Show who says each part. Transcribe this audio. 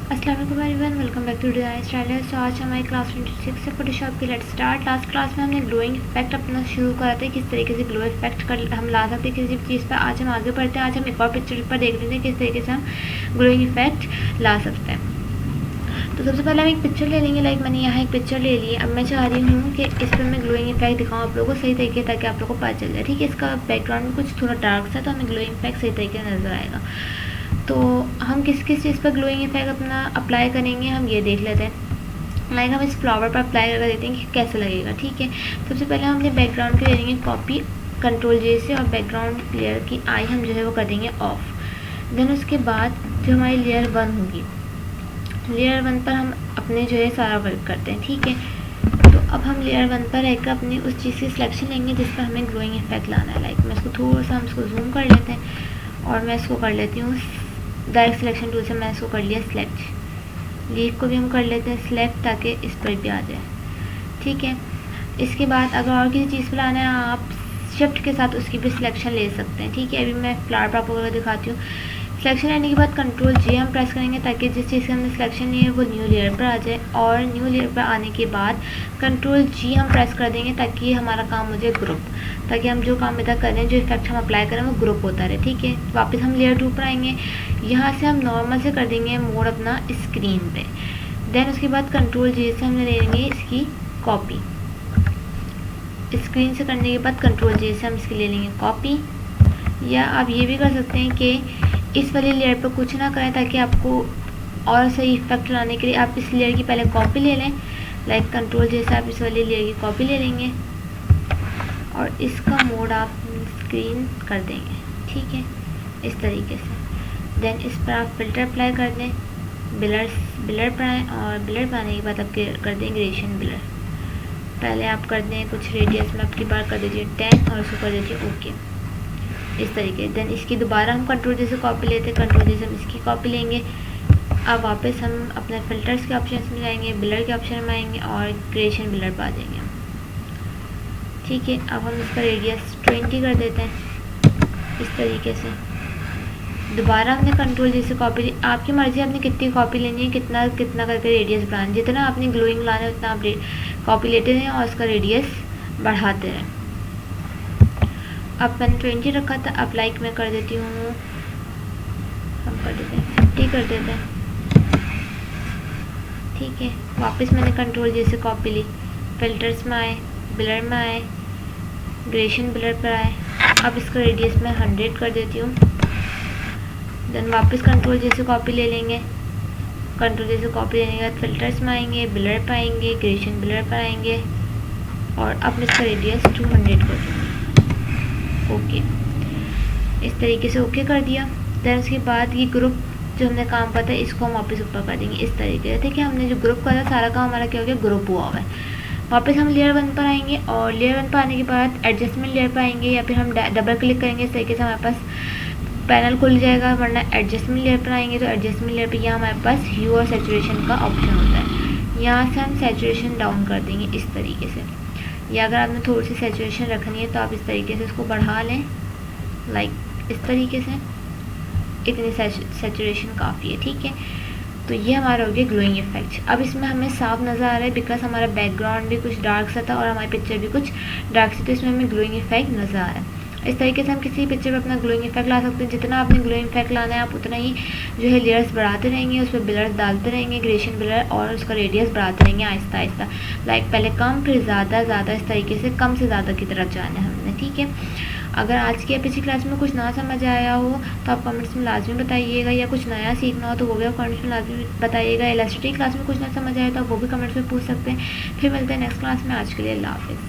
Speaker 1: अस्सलाम वालेकुम everyone, welcome back to design styler. तो आज हमारी क्लास 26 से फोटोशॉप की लेट स्टार्ट। लास्ट क्लास में हमने ग्लोइंग इफेक्ट अपना शुरू करा था, किस तरीके से ग्लो इफेक्ट कर हम ला सकते हैं किसी चीज़ पर। आज हम आगे बढ़ते हैं। आज हम एक और पिक्चर पर देख लेते हैं किस तरीके से हम ग्लोइंग इफेक्ट ला सकते हैं। तो सबसे पहले हम एक पिक्चर ले लेंगे। लाइक मैंने यहाँ एक पिक्चर ले ली है। अब मैं चाह रही हूँ कि इस पर मैं ग्लोइंग इफेक्ट दिखाऊँ आप लोगों को सही तरीके, ताकि आप लोगों को पता चल जाए। ठीक है, इसका बैकग्राउंड कुछ थोड़ा डार्क सा, तो हमें ग्लोइंग इफेक्ट सही तरीके से नज़र आएगा। तो हम किस किस चीज़ पर ग्लोइंग इफेक्ट अपना अप्लाई करेंगे, हम ये देख लेते हैं। लाइक हम इस फ्लावर पर अप्लाई करके देखते हैं कि कैसे लगेगा। ठीक है, सबसे पहले हम अपने बैकग्राउंड के ले लेंगे कॉपी कंट्रोल जे से, और बैकग्राउंड लेयर की आई हम जो है वो कर देंगे ऑफ। देन उसके बाद जो हमारी लेयर 1 होगी, लेयर 1 पर हम अपने जो है सारा वर्क करते हैं। ठीक है, तो अब हम लेयर 1 पर रहकर अपनी उस चीज़ की सिलेक्शन लेंगे जिस पर हमें ग्लोइंग इफेक्ट लाना है। लाइक मैं इसको थोड़ा सा हम इसको जूम कर लेते हैं, और मैं इसको कर लेती हूँ डायरेक्ट सिलेक्शन टूल से। मैं इसको कर लिया सेलेक्ट। लीफ को भी हम कर लेते हैं सेलेक्ट, ताकि इस पर भी आ जाए। ठीक है, इसके बाद अगर और किसी चीज़ पर लाना है, आप शिफ्ट के साथ उसकी भी सिलेक्शन ले सकते हैं। ठीक है, अभी मैं फ्लावर पर आपको दिखाती हूँ। सिलेक्शन लेने के बाद कंट्रोल जे हम प्रेस करेंगे, ताकि जिस चीज़ की हमने सिलेक्शन ली है वो न्यू लेयर पर आ जाए। और न्यू लेयर पर आने के बाद कंट्रोल जी हम प्रेस कर देंगे, ताकि हमारा काम हो जाए ग्रुप, ताकि हम जो काम इधर कर रहे हैं, जो इफेक्ट हम अप्लाई करें वो ग्रुप होता रहे। ठीक है, वापस हम लेयर 2 पर आएंगे। यहाँ से हम नॉर्मल से कर देंगे मोड अपना स्क्रीन पे। देन उसके बाद कंट्रोल जे से हम ले लेंगे इसकी कॉपी। स्क्रीन से करने के बाद कंट्रोल जे से हम इसकी ले लेंगे कॉपी। या आप ये भी कर सकते हैं कि इस वाली लेयर पर कुछ ना करें, ताकि आपको और सही इफेक्ट लाने के लिए आप इस लेयर की पहले कॉपी ले लें। लाइक कंट्रोल जैसे आप इस वाली लेयर की कॉपी ले लेंगे, और इसका मोड आप स्क्रीन कर देंगे। ठीक है, इस तरीके से। देन इस पर आप फिल्टर अप्लाई कर दें, बिलर पर आएँ, और बिलर पर आने के बाद आप कर दें ग्रेडेशन बिलर। पहले आप कर दें कुछ रेडियस में, आपकी बार कर दीजिए 10, और उसको कर दीजिए ओके, इस तरीके। देन इसकी दोबारा हम कंट्रोल जैसे कॉपी लेते हैं, कंट्रोल जैसे हम इसकी कॉपी लेंगे। अब वापस हम अपने फिल्टर्स के ऑप्शन में जाएंगे, बिलर के ऑप्शन में आएंगे, और क्रिएशन बिलर पर आ जाएंगे। ठीक है, अब हम इसका रेडियस 20 कर देते हैं, इस तरीके से। दोबारा हमने कंट्रोल जैसे कॉपी ली। आपकी मर्ज़ी, आपने कितनी कॉपी लेनी है, कितना कितना करके रेडियस बढ़ाना। जितना आपने ग्लोइंग लाना है उतना आप कॉपी लेते रहें और उसका रेडियस बढ़ाते रहें। अब मैंने 20 रखा था, अब लाइक मैं कर देती हूँ, हम कर देते हैं 50 कर देते हैं। ठीक है, वापस मैंने कंट्रोल जैसे कॉपी ली, फिल्टर्स में आए, बिलर में आए, ग्रेडेशन बिलर पर आए। अब इसका रेडियस मैं 100 कर देती हूँ। देन वापस कंट्रोल जैसे कॉपी ले लेंगे, कंट्रोल जैसे कॉपी लेने के बाद फिल्टर्स में आएंगे, बिलर पर आएंगे, ग्रेडेशन बिलर पर आएंगे, और अब इसका रेडियस 200 कर दूँगी। ओके, इस तरीके से ओके कर दिया। देन उसके बाद ये ग्रुप जो हमने काम करता है, इसको हम वापस ऊपर कर देंगे इस तरीके से। देखिए, हमने जो ग्रुप करा सारा काम हमारा क्या हो गया, ग्रुप हुआ हुआ है। वापस हम लेयर 1 पर आएंगे, और लेयर 1 पर आने के बाद एडजस्टमेंट लेयर पर आएंगे, या फिर हम डबल क्लिक करेंगे, इस तरीके से हमारे पास पैनल खुल जाएगा। वरना एडजस्टमेंट लेयर पर आएंगे, तो एडजस्टमेंट लेयर पर यहाँ हमारे पास ह्यू और सैचुरेशन का ऑप्शन होता है। यहाँ से हम सैचुरेशन डाउन कर देंगे इस तरीके से। या अगर आपने थोड़ी सी सैचुरेशन रखनी है, तो आप इस तरीके से इसको बढ़ा लें, लाइक इस तरीके से। इतनी सैचुरेशन काफ़ी है। ठीक है, तो ये हमारा हो गया ग्लोइंग इफेक्ट। अब इसमें हमें साफ नज़र आ रहा है, बिकॉज हमारा बैकग्राउंड भी कुछ डार्क सा था और हमारी पिक्चर भी कुछ डार्क सी, तो इसमें हमें ग्लोइंग इफेक्ट नज़र आ रहा है। इस तरीके से हम किसी पिक्चर पर अपना ग्लोइंग इफेक्ट ला सकते हैं। जितना आपने ग्लोइंग इफेक्ट लाना है, आप उतना ही जो है लेयर्स बढ़ाते रहेंगे, उस पर बिलर्स डालते रहेंगे, ग्रेडेशन बिलर, और उसका रेडियस बढ़ाते रहेंगे आहिस्ता आहिस्ता। लाइक पहले कम, फिर ज़्यादा, इस तरीके से कम से ज़्यादा की तरफ जाना है हमने। ठीक है, अगर आज की या पिछली क्लास में कुछ ना समझ आया हो, तो आप कमेंट्स में लाजमी बताइएगा, या कुछ नया सीखना हो तो वो भी आप कमेंट्स में लाजमी बताइएगा। इलास्ट्रेटिव क्लास में कुछ ना समझ आया तो आप वो भी कमेंट्स में पूछ सकते हैं। फिर मिलते हैं नेक्स्ट क्लास में। आज के लिए अल्लाह हाफ़िज़।